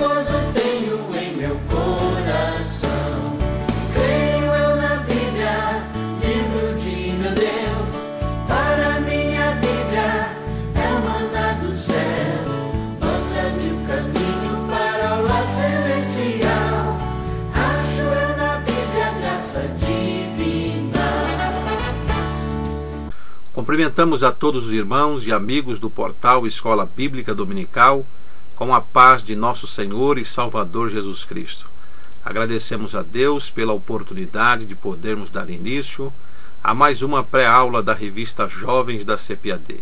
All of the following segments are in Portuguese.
gozo tenho em meu coração. Creio eu na Bíblia, livro de meu Deus. Para minha Bíblia é o maná dos céus. Mostra-me o caminho para o lar celestial. Acho eu na Bíblia graça divina. Cumprimentamos a todos os irmãos e amigos do portal Escola Bíblica Dominical com a paz de nosso Senhor e Salvador Jesus Cristo. Agradecemos a Deus pela oportunidade de podermos dar início a mais uma pré-aula da revista Jovens da CPAD.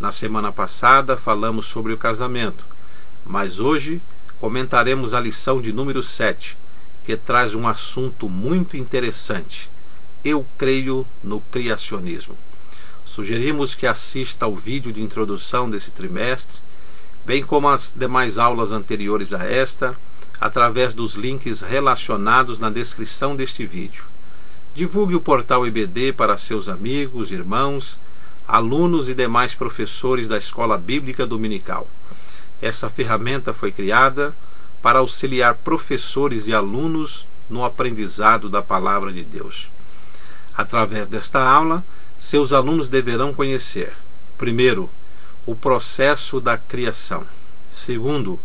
Na semana passada falamos sobre o casamento, mas hoje comentaremos a lição de número 7, que traz um assunto muito interessante. Eu creio no criacionismo. Sugerimos que assista ao vídeo de introdução desse trimestre, bem como as demais aulas anteriores a esta, através dos links relacionados na descrição deste vídeo. Divulgue o portal EBD para seus amigos, irmãos, alunos e demais professores da Escola Bíblica Dominical. Essa ferramenta foi criada para auxiliar professores e alunos no aprendizado da Palavra de Deus. Através desta aula, seus alunos deverão conhecer, primeiro, o processo da criação. Segundo,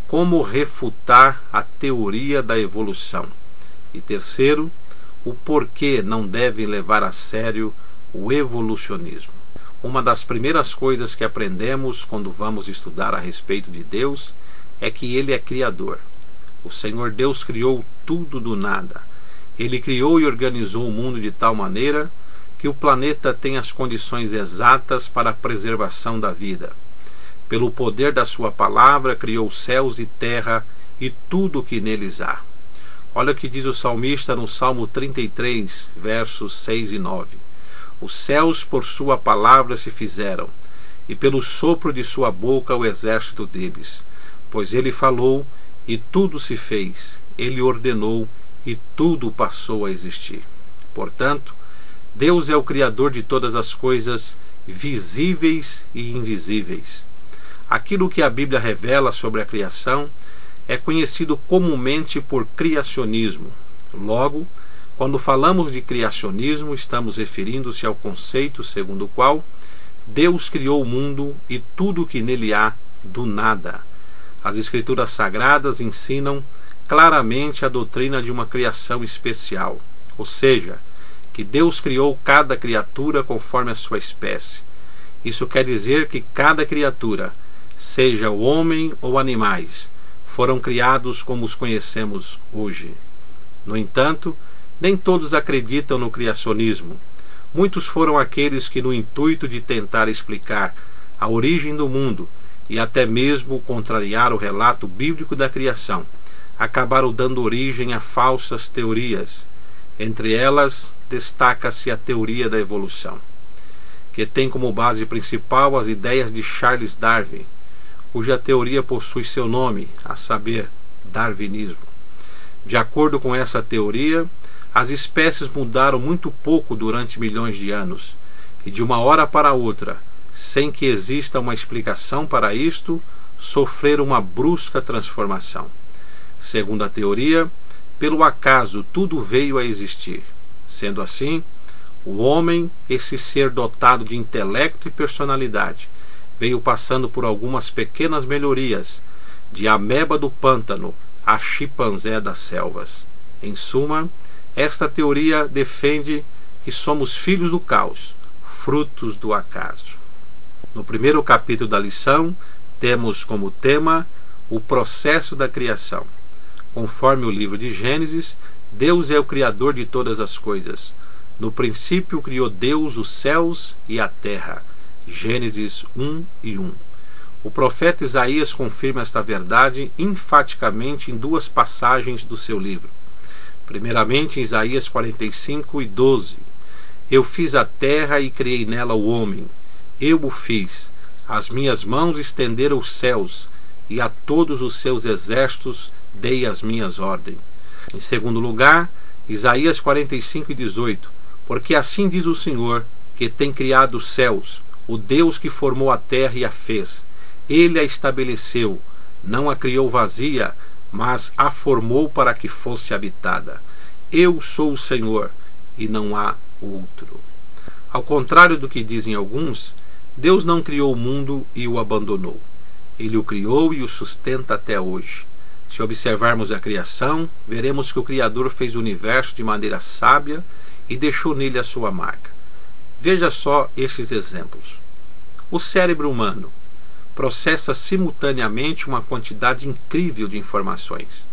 como refutar a teoria da evolução. E terceiro, o porquê não devem levar a sério o evolucionismo. Uma das primeiras coisas que aprendemos quando vamos estudar a respeito de Deus é que Ele é Criador. O Senhor Deus criou tudo do nada. Ele criou e organizou o mundo de tal maneira que o planeta tem as condições exatas para a preservação da vida. Pelo poder da sua palavra, criou céus e terra e tudo o que neles há. Olha o que diz o salmista no Salmo 33, versos 6 e 9. Os céus por sua palavra se fizeram, e pelo sopro de sua boca o exército deles. Pois ele falou, e tudo se fez. Ele ordenou, e tudo passou a existir. Portanto, Deus é o Criador de todas as coisas visíveis e invisíveis. Aquilo que a Bíblia revela sobre a criação é conhecido comumente por criacionismo. Logo, quando falamos de criacionismo, estamos referindo-se ao conceito segundo o qual Deus criou o mundo e tudo o que nele há do nada. As Escrituras Sagradas ensinam claramente a doutrina de uma criação especial, ou seja, que Deus criou cada criatura conforme a sua espécie. Isso quer dizer que cada criatura, seja o homem ou animais, foram criados como os conhecemos hoje. No entanto, nem todos acreditam no criacionismo. Muitos foram aqueles que, no intuito de tentar explicar a origem do mundo e até mesmo contrariar o relato bíblico da criação, acabaram dando origem a falsas teorias. Entre elas, destaca-se a teoria da evolução, que tem como base principal as ideias de Charles Darwin, cuja teoria possui seu nome, a saber, darwinismo. De acordo com essa teoria, as espécies mudaram muito pouco durante milhões de anos, e de uma hora para outra, sem que exista uma explicação para isto, sofreram uma brusca transformação. Segundo a teoria, pelo acaso tudo veio a existir. Sendo assim, o homem, esse ser dotado de intelecto e personalidade, veio passando por algumas pequenas melhorias, de ameba do pântano a chimpanzé das selvas. Em suma, esta teoria defende que somos filhos do caos, frutos do acaso. No primeiro capítulo da lição, temos como tema o processo da criação. Conforme o livro de Gênesis, Deus é o Criador de todas as coisas. No princípio criou Deus os céus e a terra. Gênesis 1:1. O profeta Isaías confirma esta verdade enfaticamente em duas passagens do seu livro. Primeiramente em Isaías 45:12. Eu fiz a terra e criei nela o homem. Eu o fiz. As minhas mãos estenderam os céus, e a todos os seus exércitos dei as minhas ordens. Em segundo lugar, Isaías 45:18. Porque assim diz o Senhor, que tem criado os céus, o Deus que formou a terra e a fez. Ele a estabeleceu, não a criou vazia, mas a formou para que fosse habitada. Eu sou o Senhor, e não há outro. Ao contrário do que dizem alguns, Deus não criou o mundo e o abandonou. Ele o criou e o sustenta até hoje. Se observarmos a criação, veremos que o Criador fez o universo de maneira sábia e deixou nele a sua marca. Veja só estes exemplos. O cérebro humano processa simultaneamente uma quantidade incrível de informações.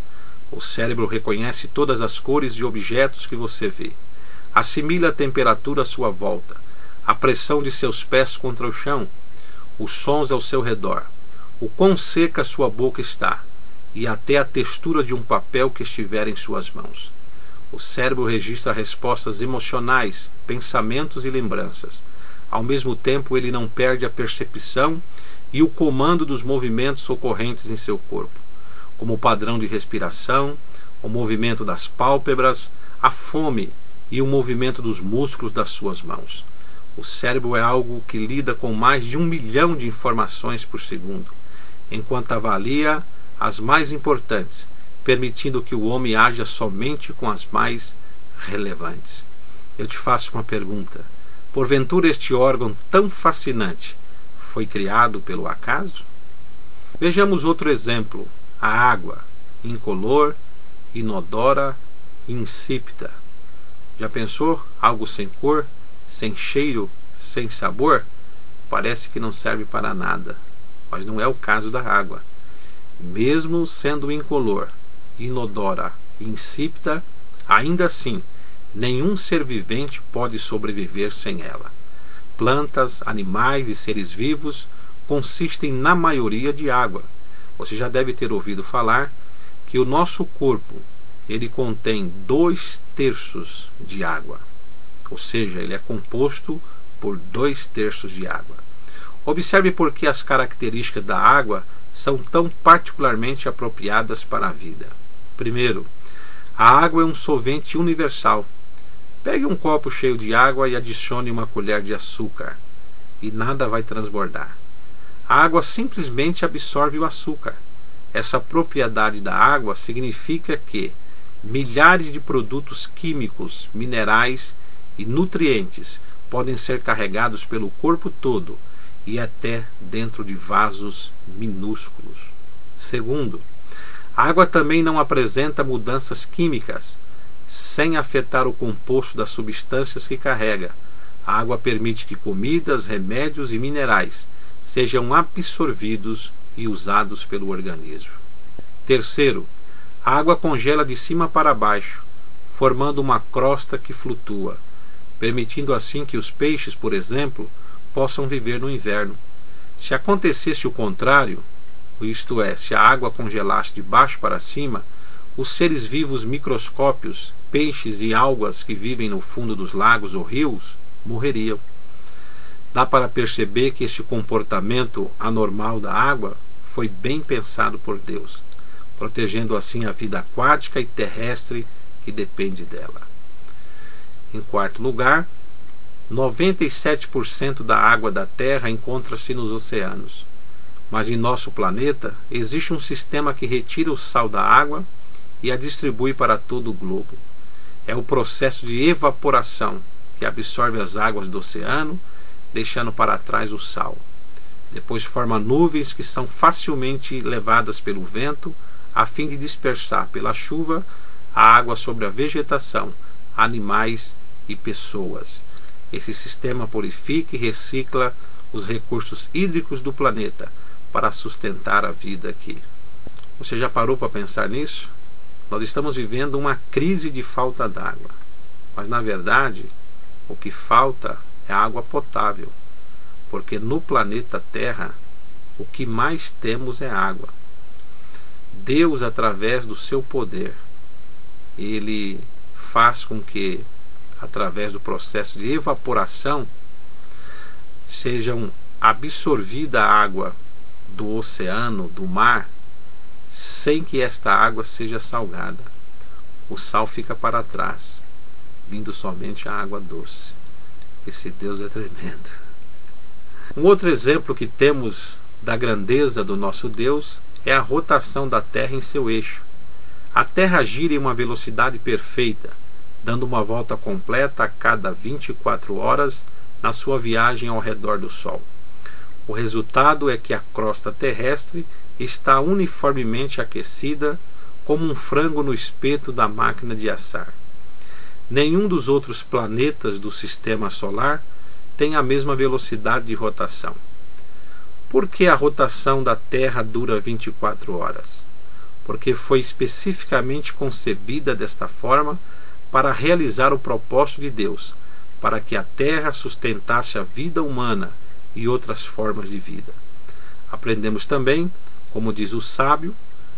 O cérebro reconhece todas as cores de objetos que você vê. Assimila a temperatura à sua volta, a pressão de seus pés contra o chão, os sons ao seu redor, o quão seca sua boca está e até a textura de um papel que estiver em suas mãos. O cérebro registra respostas emocionais, pensamentos e lembranças. Ao mesmo tempo, ele não perde a percepção e o comando dos movimentos ocorrentes em seu corpo, como o padrão de respiração, o movimento das pálpebras, a fome e o movimento dos músculos das suas mãos. O cérebro é algo que lida com mais de 1 milhão de informações por segundo, enquanto avalia as mais importantes, permitindo que o homem haja somente com as mais relevantes. Eu te faço uma pergunta. Porventura este órgão tão fascinante foi criado pelo acaso? Vejamos outro exemplo. A água, incolor, inodora e insípida. Já pensou? Algo sem cor, sem cheiro, sem sabor? Parece que não serve para nada, mas não é o caso da água. Mesmo sendo incolor, inodora e insípida, ainda assim, nenhum ser vivente pode sobreviver sem ela. Plantas, animais e seres vivos consistem na maioria de água. Você já deve ter ouvido falar que o nosso corpo ele contém 2/3 de água, ou seja, ele é composto por 2/3 de água. Observe por que as características da água são tão particularmente apropriadas para a vida. Primeiro, a água é um solvente universal. Pegue um copo cheio de água e adicione uma colher de açúcar, e nada vai transbordar. A água simplesmente absorve o açúcar. Essa propriedade da água significa que milhares de produtos químicos, minerais e nutrientes podem ser carregados pelo corpo todo e até dentro de vasos minúsculos. Segundo, a água também não apresenta mudanças químicas, sem afetar o composto das substâncias que carrega. A água permite que comidas, remédios e minerais sejam absorvidos e usados pelo organismo. Terceiro, a água congela de cima para baixo, formando uma crosta que flutua, permitindo assim que os peixes, por exemplo, possam viver no inverno. Se acontecesse o contrário, isto é, se a água congelasse de baixo para cima, os seres vivos microscópios, peixes e algas que vivem no fundo dos lagos ou rios, morreriam. Dá para perceber que esse comportamento anormal da água foi bem pensado por Deus, protegendo assim a vida aquática e terrestre que depende dela. Em quarto lugar, 97% da água da Terra encontra-se nos oceanos. Mas em nosso planeta existe um sistema que retira o sal da água e a distribui para todo o globo. É o processo de evaporação que absorve as águas do oceano, deixando para trás o sal. Depois forma nuvens que são facilmente levadas pelo vento, a fim de dispersar pela chuva a água sobre a vegetação, animais e pessoas. Esse sistema purifica e recicla os recursos hídricos do planeta para sustentar a vida aqui. Você já parou para pensar nisso? Nós estamos vivendo uma crise de falta d'água, mas na verdade o que falta é água potável, porque no planeta Terra o que mais temos é água. Deus, através do seu poder, ele faz com que, através do processo de evaporação, sejam absorvida a água do oceano, do mar, sem que esta água seja salgada. O sal fica para trás, vindo somente a água doce. Esse Deus é tremendo. Um outro exemplo que temos da grandeza do nosso Deus é a rotação da Terra em seu eixo. A Terra gira em uma velocidade perfeita, dando uma volta completa a cada 24 horas na sua viagem ao redor do Sol. O resultado é que a crosta terrestre está uniformemente aquecida como um frango no espeto da máquina de assar. Nenhum dos outros planetas do Sistema Solar tem a mesma velocidade de rotação. Por que a rotação da Terra dura 24 horas? Porque foi especificamente concebida desta forma para realizar o propósito de Deus, para que a Terra sustentasse a vida humana e outras formas de vida. Aprendemos também, como diz o sábio,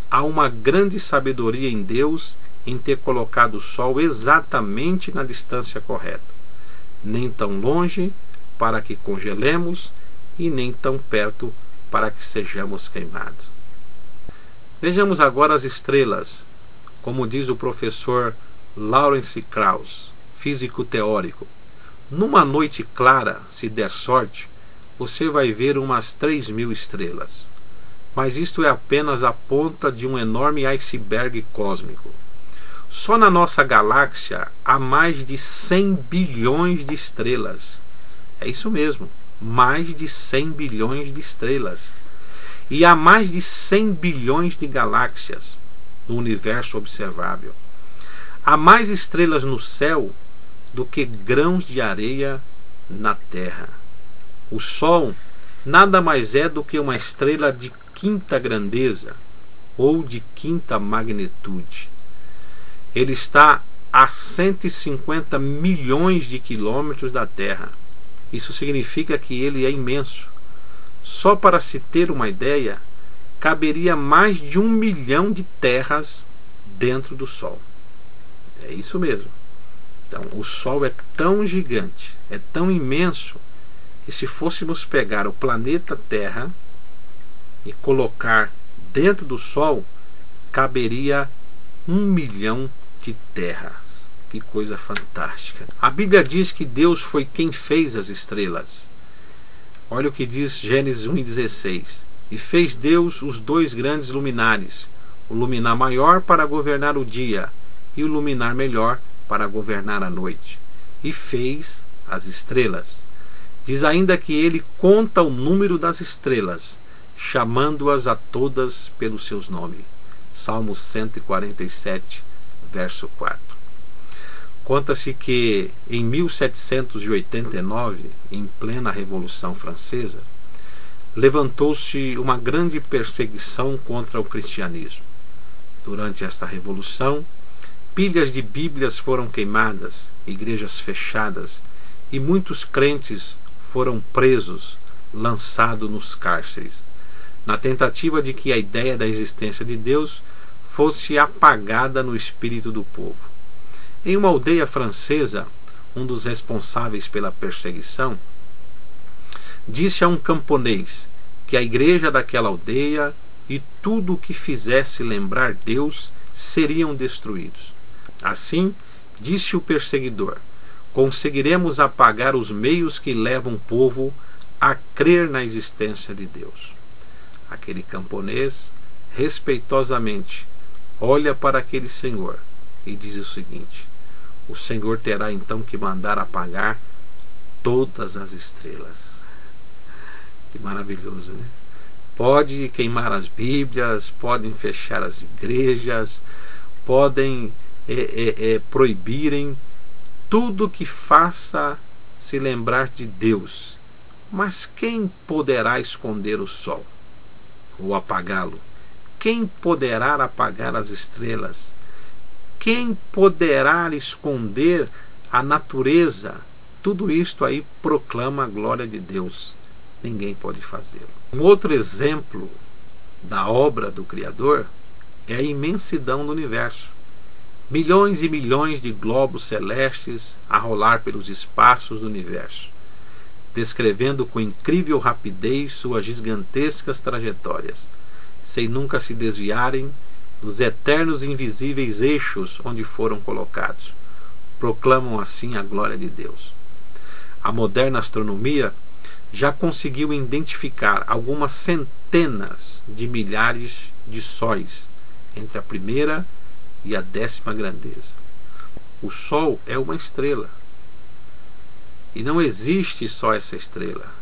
há uma grande sabedoria em Deus em ter colocado o Sol exatamente na distância correta, nem tão longe para que congelemos e nem tão perto para que sejamos queimados. Vejamos agora as estrelas, como diz o professor Lawrence Krauss, físico teórico. Numa noite clara, se der sorte, você vai ver umas 3.000 estrelas. Mas isto é apenas a ponta de um enorme iceberg cósmico. Só na nossa galáxia há mais de 100 bilhões de estrelas. É isso mesmo, mais de 100 bilhões de estrelas. E há mais de 100 bilhões de galáxias no universo observável. Há mais estrelas no céu do que grãos de areia na Terra. O Sol nada mais é do que uma estrela de quinta grandeza ou de quinta magnitude. Ele está a 150 milhões de quilômetros da Terra. Isso significa que ele é imenso. Só para se ter uma ideia, caberia mais de 1 milhão de terras dentro do Sol. É isso mesmo. Então, o Sol é tão gigante, é tão imenso, que se fôssemos pegar o planeta Terra e colocar dentro do Sol, caberia 1 milhão de terras. Que coisa fantástica. A Bíblia diz que Deus foi quem fez as estrelas. Olha o que diz Gênesis 1:16. E fez Deus os 2 grandes luminares, o luminar maior para governar o dia e o luminar melhor para governar a noite. E fez as estrelas. Diz ainda que ele conta o número das estrelas, chamando-as a todas pelos seus nomes. Salmo 147, verso 4. Conta-se que em 1789, em plena Revolução Francesa, levantou-se uma grande perseguição contra o cristianismo. Durante esta revolução, pilhas de Bíblias foram queimadas, igrejas fechadas e muitos crentes foram presos, lançados nos cárceres, na tentativa de que a ideia da existência de Deus fosse apagada no espírito do povo. Em uma aldeia francesa, um dos responsáveis pela perseguição disse a um camponês que a igreja daquela aldeia e tudo o que fizesse lembrar Deus seriam destruídos. Assim, disse o perseguidor: conseguiremos apagar os meios que levam o povo a crer na existência de Deus. Aquele camponês, respeitosamente, olha para aquele senhor e diz o seguinte: o Senhor terá então que mandar apagar todas as estrelas. Que maravilhoso, né? Pode queimar as Bíblias, podem fechar as igrejas, podem proibirem tudo que faça se lembrar de Deus. Mas quem poderá esconder o sol ou apagá-lo? Quem poderá apagar as estrelas? Quem poderá esconder a natureza? Tudo isto aí proclama a glória de Deus. Ninguém pode fazê-lo. Um outro exemplo da obra do Criador é a imensidão do universo. Milhões e milhões de globos celestes a rolar pelos espaços do universo, descrevendo com incrível rapidez suas gigantescas trajetórias, sem nunca se desviarem dos eternos e invisíveis eixos onde foram colocados. Proclamam assim a glória de Deus. A moderna astronomia já conseguiu identificar algumas centenas de milhares de sóis entre a primeira e a 10ª grandeza. O Sol é uma estrela. E não existe só essa estrela.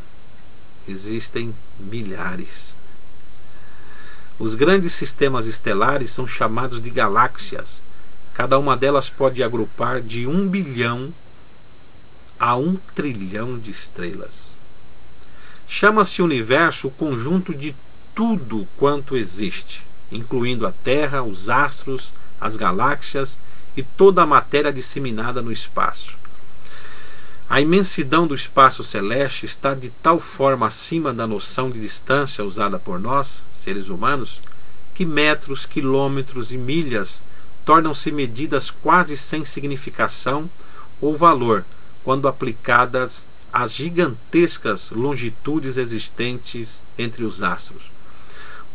Existem milhares. Os grandes sistemas estelares são chamados de galáxias. Cada uma delas pode agrupar de 1 bilhão a 1 trilhão de estrelas. Chama-se universo o conjunto de tudo quanto existe, incluindo a Terra, os astros, as galáxias e toda a matéria disseminada no espaço. A imensidão do espaço celeste está de tal forma acima da noção de distância usada por nós, seres humanos, que metros, quilômetros e milhas tornam-se medidas quase sem significação ou valor quando aplicadas às gigantescas longitudes existentes entre os astros.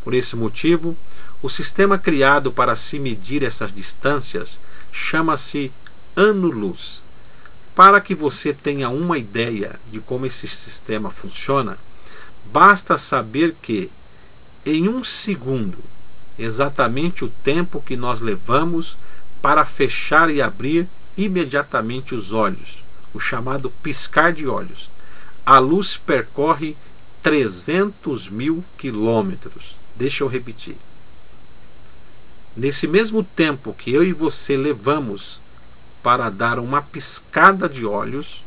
Por esse motivo, o sistema criado para se medir essas distâncias chama-se ano-luz. Para que você tenha uma ideia de como esse sistema funciona, basta saber que, em 1 segundo, exatamente o tempo que nós levamos para fechar e abrir imediatamente os olhos, o chamado piscar de olhos, a luz percorre 300.000 quilômetros. Deixa eu repetir. Nesse mesmo tempo que eu e você levamos para dar uma piscada de olhos,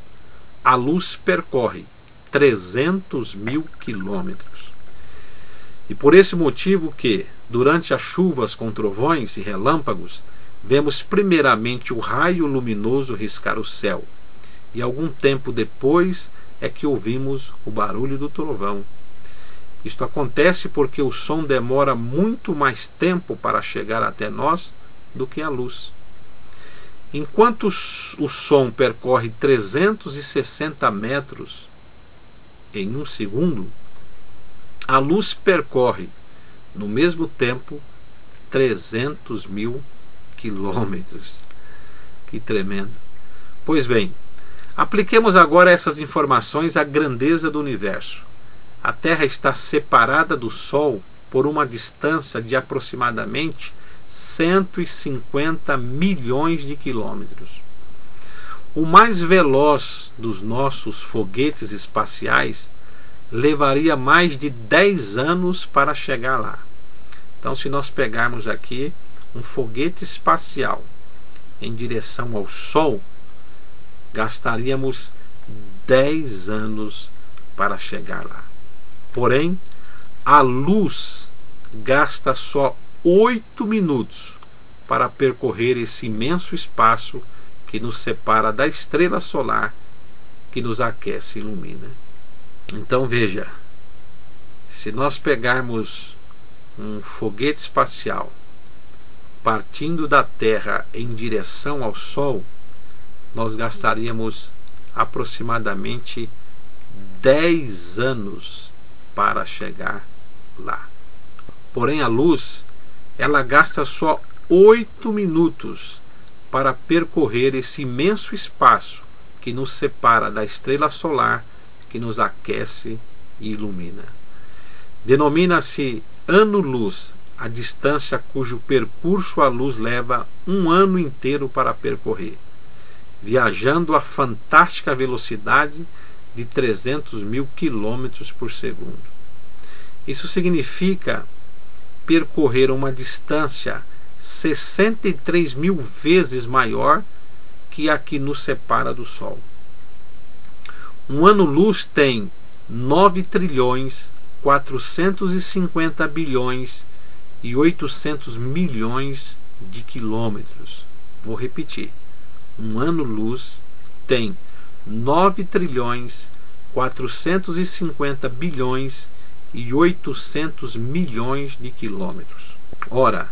a luz percorre 300.000 quilômetros. E por esse motivo que, durante as chuvas com trovões e relâmpagos, vemos primeiramente o raio luminoso riscar o céu, e algum tempo depois é que ouvimos o barulho do trovão. Isto acontece porque o som demora muito mais tempo para chegar até nós do que a luz. Enquanto o som percorre 360 metros em 1 segundo, a luz percorre, no mesmo tempo, 300.000 quilômetros. Que tremendo! Pois bem, apliquemos agora essas informações à grandeza do universo. A Terra está separada do Sol por uma distância de aproximadamente 150 milhões de quilômetros. O mais veloz dos nossos foguetes espaciais levaria mais de 10 anos para chegar lá. Então, se nós pegarmos aqui um foguete espacial em direção ao Sol, gastaríamos 10 anos para chegar lá. Porém, a luz gasta só 8 minutos para percorrer esse imenso espaço que nos separa da estrela solar que nos aquece e ilumina. Então veja, se nós pegarmos um foguete espacial partindo da Terra em direção ao Sol, nós gastaríamos aproximadamente 10 anos para chegar lá. Porém, a luz, ela gasta só 8 minutos para percorrer esse imenso espaço que nos separa da estrela solar que nos aquece e ilumina. Denomina-se ano-luz a distância cujo percurso a luz leva 1 ano inteiro para percorrer, viajando a fantástica velocidade de 300.000 quilômetros por segundo. Isso significa percorrer uma distância 63.000 vezes maior que a que nos separa do Sol. Um ano-luz tem 9 trilhões, 450 bilhões e 800 milhões de quilômetros. Vou repetir. Um ano-luz tem 9 trilhões, 450 bilhões e 800 milhões de quilômetros. Ora,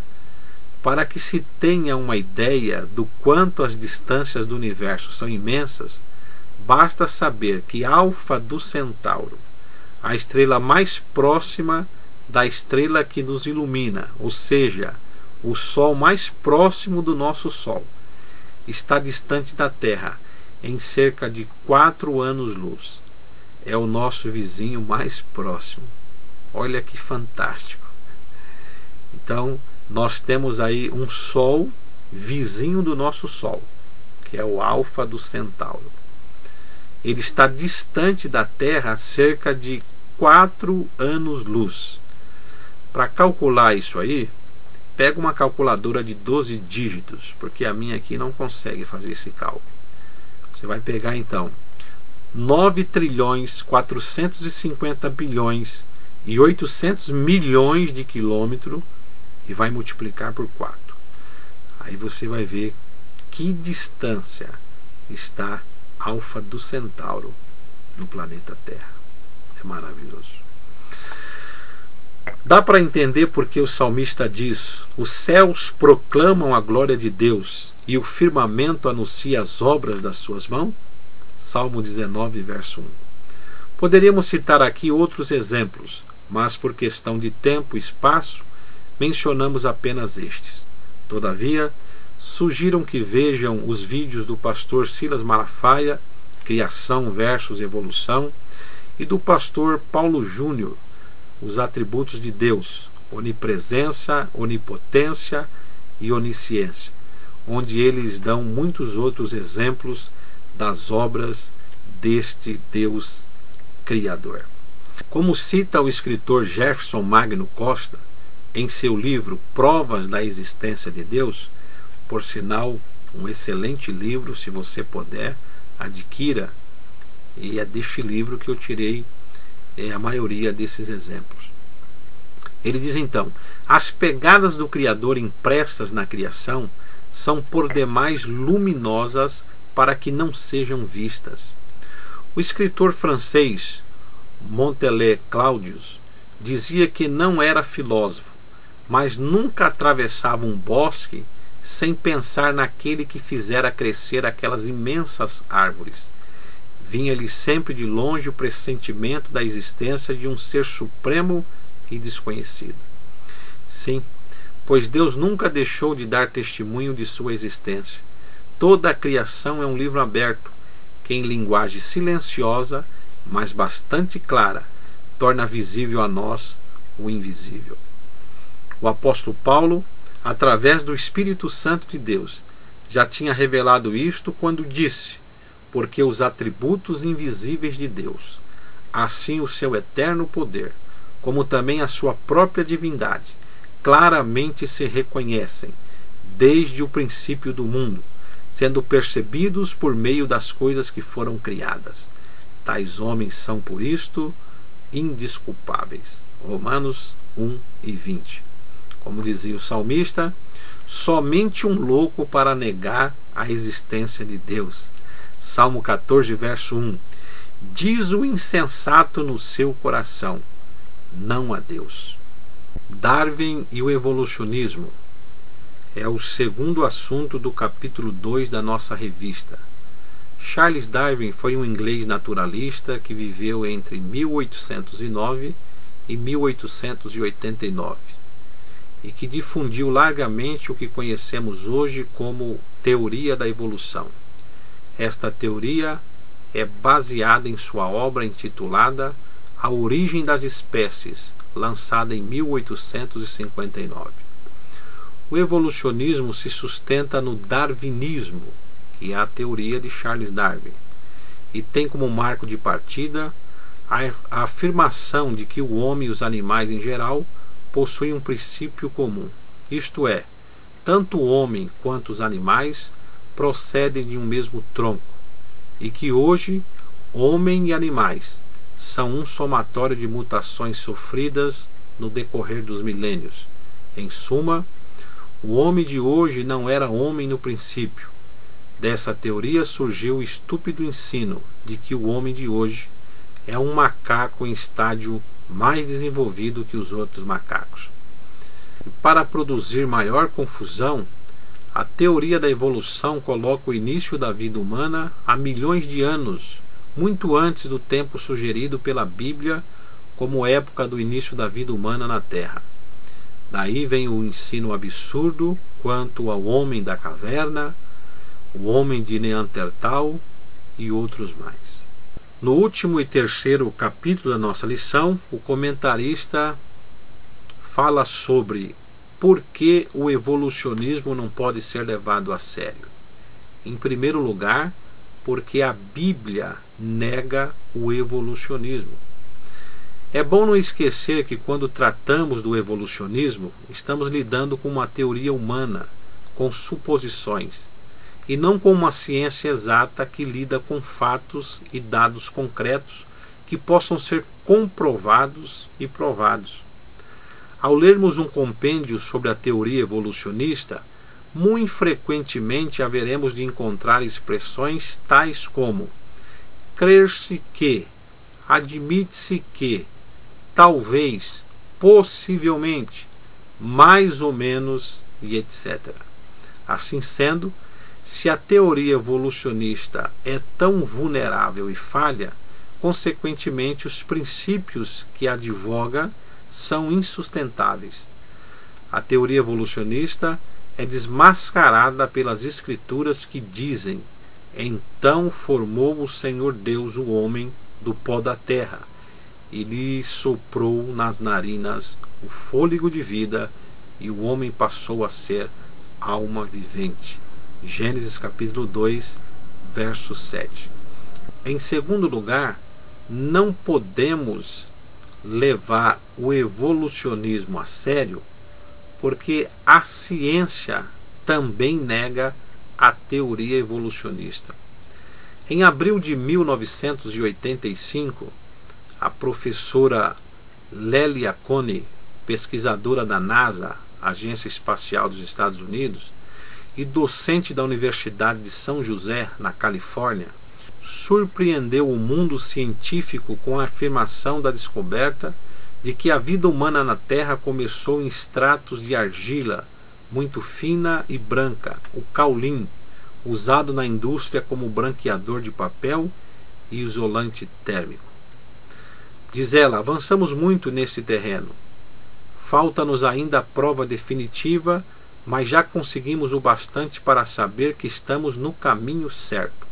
para que se tenha uma ideia do quanto as distâncias do universo são imensas, basta saber que Alfa do Centauro, a estrela mais próxima da estrela que nos ilumina, ou seja, o Sol mais próximo do nosso Sol, está distante da Terra em cerca de 4 anos-luz. é o nosso vizinho mais próximo. Olha que fantástico. Então, nós temos aí um Sol vizinho do nosso Sol, que é o Alfa do Centauro. Ele está distante da Terra a cerca de 4 anos-luz. Para calcular isso aí, pega uma calculadora de 12 dígitos, porque a minha aqui não consegue fazer esse cálculo. Você vai pegar então 9 trilhões 450 bilhões e 800 milhões de quilômetros e vai multiplicar por 4. Aí você vai ver que distância está Alfa do Centauro do planeta Terra. É maravilhoso. Dá para entender porque o salmista diz: os céus proclamam a glória de Deus e o firmamento anuncia as obras das suas mãos? Salmo 19, verso 1. Poderíamos citar aqui outros exemplos, mas por questão de tempo e espaço, mencionamos apenas estes. Todavia, sugiram que vejam os vídeos do pastor Silas Malafaia, Criação versus Evolução, e do pastor Paulo Júnior, Os Atributos de Deus, Onipresença, Onipotência e Onisciência, onde eles dão muitos outros exemplos das obras deste Deus Criador. Como cita o escritor Jefferson Magno Costa em seu livro Provas da Existência de Deus, por sinal, um excelente livro, se você puder, adquira, e é deste livro que eu tirei a maioria desses exemplos. Ele diz então: as pegadas do Criador impressas na criação são por demais luminosas para que não sejam vistas. O escritor francês Montelet Claudius dizia que não era filósofo, mas nunca atravessava um bosque sem pensar naquele que fizera crescer aquelas imensas árvores. Vinha-lhe sempre de longe o pressentimento da existência de um ser supremo e desconhecido. Sim, pois Deus nunca deixou de dar testemunho de sua existência. Toda a criação é um livro aberto, que em linguagem silenciosa, mas bastante clara, torna visível a nós o invisível. O apóstolo Paulo, através do Espírito Santo de Deus, já tinha revelado isto quando disse: porque os atributos invisíveis de Deus, assim o seu eterno poder, como também a sua própria divindade, claramente se reconhecem desde o princípio do mundo, sendo percebidos por meio das coisas que foram criadas. Tais homens são por isto indesculpáveis. Romanos 1 e 20. Como dizia o salmista, somente um louco para negar a existência de Deus. Salmo 14, verso 1. Diz o insensato no seu coração: não há Deus. Darwin e o evolucionismo é o segundo assunto do capítulo 2 da nossa revista. Charles Darwin foi um inglês naturalista que viveu entre 1809 e 1889 e que difundiu largamente o que conhecemos hoje como teoria da evolução. Esta teoria é baseada em sua obra intitulada A Origem das Espécies, lançada em 1859. O evolucionismo se sustenta no darwinismo, que é a teoria de Charles Darwin, e tem como marco de partida a afirmação de que o homem e os animais em geral possuem um princípio comum, isto é, tanto o homem quanto os animais procedem de um mesmo tronco, e que hoje homem e animais são um somatório de mutações sofridas no decorrer dos milênios. Em suma, o homem de hoje não era homem no princípio. Dessa teoria surgiu o estúpido ensino de que o homem de hoje é um macaco em estágio mais desenvolvido que os outros macacos. E para produzir maior confusão, a teoria da evolução coloca o início da vida humana há milhões de anos, muito antes do tempo sugerido pela Bíblia como época do início da vida humana na Terra. Daí vem o ensino absurdo quanto ao homem da caverna, o homem de Neandertal e outros mais. No último e terceiro capítulo da nossa lição, o comentarista fala sobre por que o evolucionismo não pode ser levado a sério. Em primeiro lugar, porque a Bíblia nega o evolucionismo. É bom não esquecer que quando tratamos do evolucionismo, estamos lidando com uma teoria humana, com suposições, e não com uma ciência exata que lida com fatos e dados concretos que possam ser comprovados e provados. Ao lermos um compêndio sobre a teoria evolucionista, muito frequentemente haveremos de encontrar expressões tais como crer-se que, admite-se que, talvez, possivelmente, mais ou menos e etc. Assim sendo, se a teoria evolucionista é tão vulnerável e falha, consequentemente os princípios que advoga são insustentáveis. A teoria evolucionista é desmascarada pelas escrituras que dizem: então formou o Senhor Deus o homem do pó da terra e lhe soprou nas narinas o fôlego de vida, e o homem passou a ser alma vivente. Gênesis capítulo 2, verso 7. Em segundo lugar, não podemos levar o evolucionismo a sério porque a ciência também nega a teoria evolucionista. Em abril de 1985, a professora Lelia Coney, pesquisadora da NASA, Agência Espacial dos Estados Unidos, e docente da Universidade de São José, na Califórnia, surpreendeu o mundo científico com a afirmação da descoberta de que a vida humana na Terra começou em estratos de argila muito fina e branca, o caulim, usado na indústria como branqueador de papel e isolante térmico. Diz ela: avançamos muito nesse terreno. Falta-nos ainda a prova definitiva, mas já conseguimos o bastante para saber que estamos no caminho certo.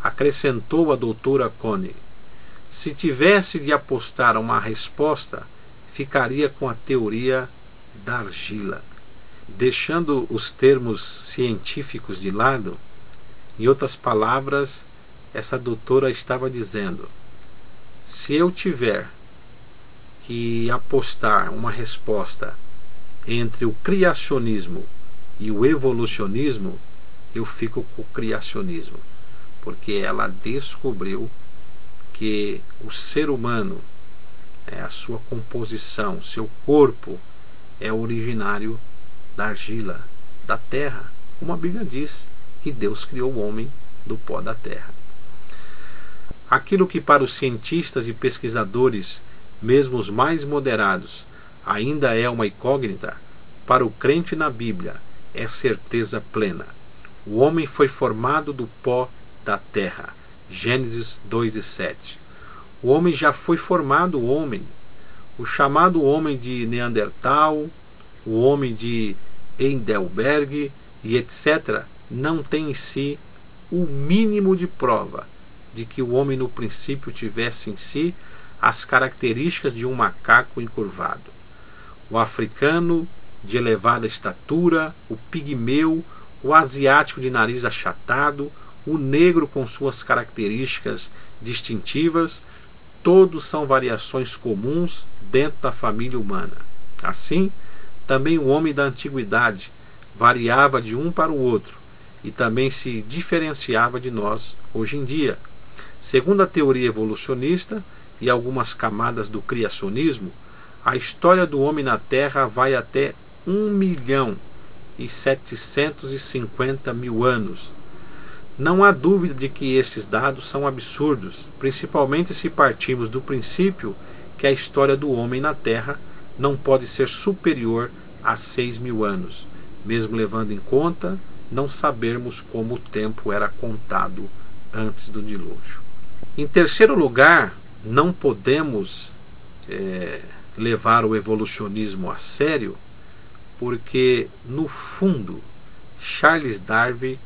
Acrescentou a doutora Coney. Se tivesse de apostar uma resposta, ficaria com a teoria da argila. Deixando os termos científicos de lado, em outras palavras, essa doutora estava dizendo: se eu tiver que apostar uma resposta entre o criacionismo e o evolucionismo, eu fico com o criacionismo, porque ela descobriu que o ser humano, a sua composição, seu corpo, é originário da argila, da terra, como a Bíblia diz, que Deus criou o homem do pó da terra. Aquilo que para os cientistas e pesquisadores, mesmo os mais moderados, ainda é uma incógnita, para o crente na Bíblia é certeza plena. O homem foi formado do pó da terra. Gênesis 2:7. O homem já foi formado homem. O chamado homem de Neandertal, o homem de Heidelberg e etc. não tem em si o mínimo de prova de que o homem no princípio tivesse em si as características de um macaco encurvado. O africano de elevada estatura, o pigmeu, o asiático de nariz achatado, o negro com suas características distintivas, todos são variações comuns dentro da família humana. Assim, também o homem da antiguidade variava de um para o outro e também se diferenciava de nós hoje em dia. Segundo a teoria evolucionista e algumas camadas do criacionismo, a história do homem na Terra vai até 1.750.000 anos. Não há dúvida de que esses dados são absurdos, principalmente se partirmos do princípio que a história do homem na Terra não pode ser superior a 6.000 anos, mesmo levando em conta não sabermos como o tempo era contado antes do dilúvio. Em terceiro lugar, não podemos levar o evolucionismo a sério, porque, no fundo, Charles Darwin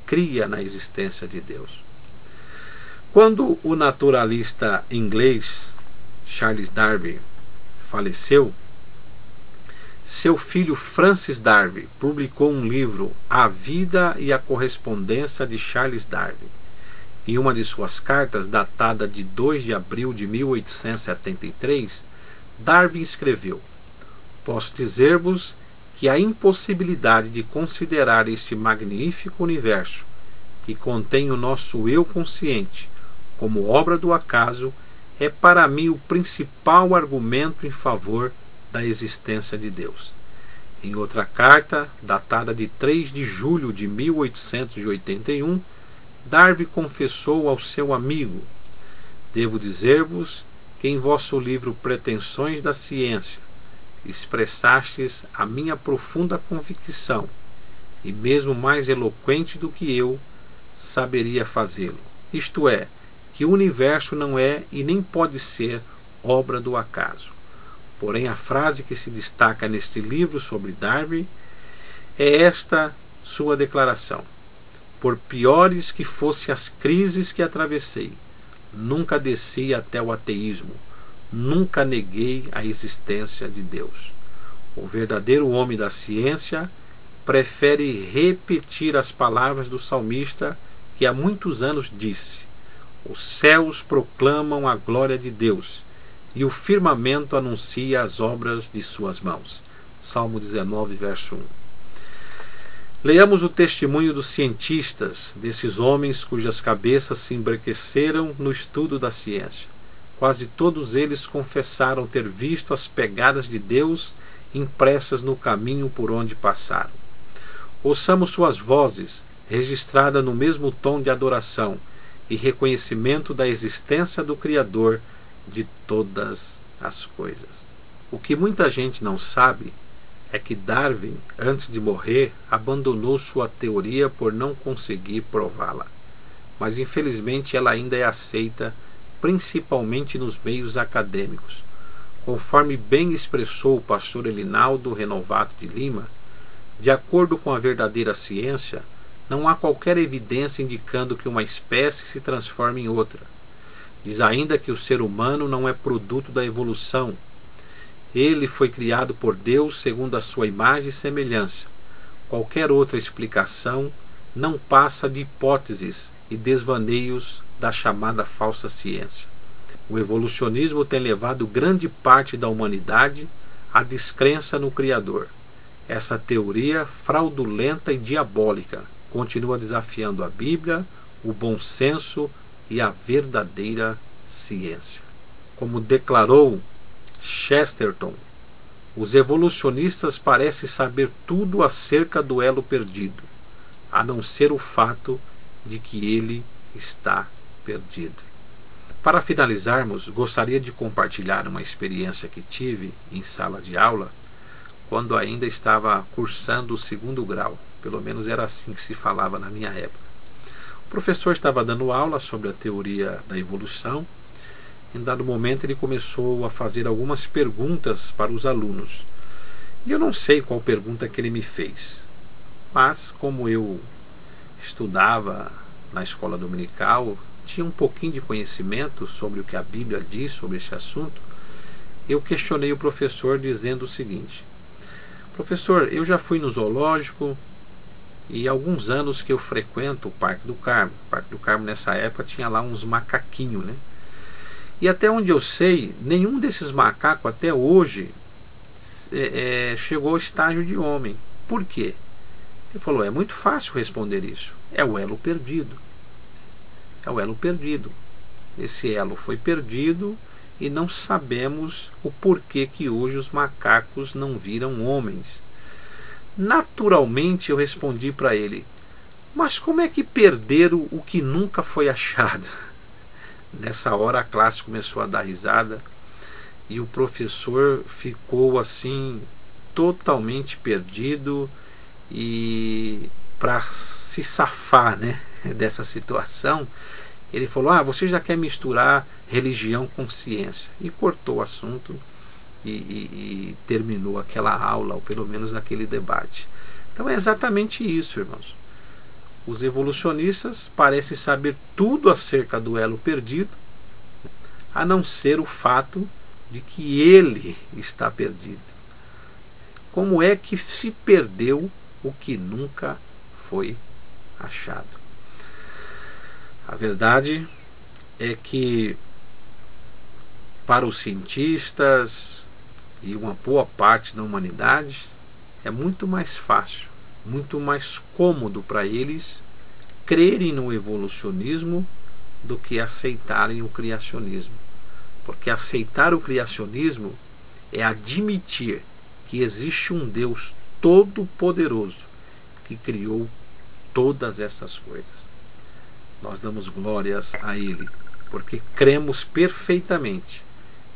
cria na existência de Deus. Quando o naturalista inglês Charles Darwin faleceu, seu filho Francis Darwin publicou um livro, A Vida e a Correspondência de Charles Darwin. Em uma de suas cartas, datada de 2 de abril de 1873, Darwin escreveu: "Posso dizer-vos que a impossibilidade de considerar este magnífico universo, que contém o nosso eu consciente, como obra do acaso, é para mim o principal argumento em favor da existência de Deus." Em outra carta, datada de 3 de julho de 1881, Darwin confessou ao seu amigo: "Devo dizer-vos que em vosso livro Pretensões da Ciência expressastes a minha profunda convicção, e mesmo mais eloquente do que eu saberia fazê-lo. Isto é, que o universo não é e nem pode ser obra do acaso." Porém, a frase que se destaca neste livro sobre Darwin é esta sua declaração: "Por piores que fossem as crises que atravessei, nunca desci até o ateísmo, nunca neguei a existência de Deus." O verdadeiro homem da ciência prefere repetir as palavras do salmista, que há muitos anos disse: "Os céus proclamam a glória de Deus, e o firmamento anuncia as obras de suas mãos." Salmo 19, verso 1. Leamos o testemunho dos cientistas, desses homens cujas cabeças se embranqueceram no estudo da ciência. Quase todos eles confessaram ter visto as pegadas de Deus impressas no caminho por onde passaram. Ouçamos suas vozes, registradas no mesmo tom de adoração e reconhecimento da existência do Criador de todas as coisas. O que muita gente não sabe é que Darwin, antes de morrer, abandonou sua teoria por não conseguir prová-la. Mas infelizmente ela ainda é aceita, principalmente nos meios acadêmicos. Conforme bem expressou o pastor Elinaldo Renovato de Lima, de acordo com a verdadeira ciência, não há qualquer evidência indicando que uma espécie se transforme em outra. Diz ainda que o ser humano não é produto da evolução. Ele foi criado por Deus segundo a sua imagem e semelhança. Qualquer outra explicação não passa de hipóteses e desvaneios da chamada falsa ciência. O evolucionismo tem levado grande parte da humanidade à descrença no Criador. Essa teoria fraudulenta e diabólica continua desafiando a Bíblia, o bom senso e a verdadeira ciência. Como declarou Chesterton, os evolucionistas parecem saber tudo acerca do elo perdido, a não ser o fato de que ele está perdido. Para finalizarmos, gostaria de compartilhar uma experiência que tive em sala de aula quando ainda estava cursando o 2º grau. Pelo menos era assim que se falava na minha época. O professor estava dando aula sobre a teoria da evolução. Em dado momento ele começou a fazer algumas perguntas para os alunos. E eu não sei qual pergunta que ele me fez. Mas como eu estudava na escola dominical, tinha um pouquinho de conhecimento sobre o que a Bíblia diz sobre esse assunto, eu questionei o professor dizendo o seguinte: "Professor, eu já fui no zoológico e há alguns anos que eu frequento o Parque do Carmo." O Parque do Carmo nessa época tinha lá uns macaquinhos, né? E até onde eu sei, nenhum desses macacos até hoje chegou ao estágio de homem. Por quê? Ele falou: "É muito fácil responder isso. É o elo perdido. É o elo perdido. Esse elo foi perdido e não sabemos o porquê que hoje os macacos não viram homens." Naturalmente eu respondi para ele: "Mas como é que perderam o que nunca foi achado?" Nessa hora a classe começou a dar risada e o professor ficou assim totalmente perdido, e para se safar, né, dessa situação, ele falou: "Você já quer misturar religião com ciência", e cortou o assunto e terminou aquela aula, ou pelo menos aquele debate. Então é exatamente isso, irmãos. os evolucionistas parecem saber tudo acerca do elo perdido, a não ser o fato de que ele está perdido. Como é que se perdeu o que nunca foi achado? A verdade é que, para os cientistas e uma boa parte da humanidade, é muito mais fácil, muito mais cômodo para eles crerem no evolucionismo do que aceitarem o criacionismo. Porque aceitar o criacionismo é admitir que existe um Deus todo-poderoso que criou todas essas coisas. Nós damos glórias a Ele, porque cremos perfeitamente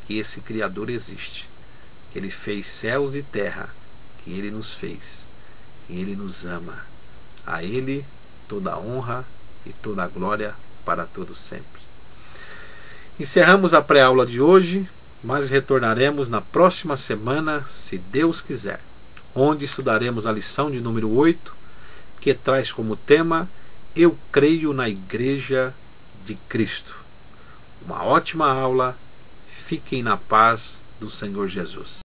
que esse Criador existe, que Ele fez céus e terra, que Ele nos fez, que Ele nos ama. A Ele toda a honra e toda a glória para todos sempre. Encerramos a pré-aula de hoje, mas retornaremos na próxima semana, se Deus quiser, onde estudaremos a lição de número 8, que traz como tema Eu creio na Igreja de Cristo. Uma ótima aula, fiquem na paz do Senhor Jesus.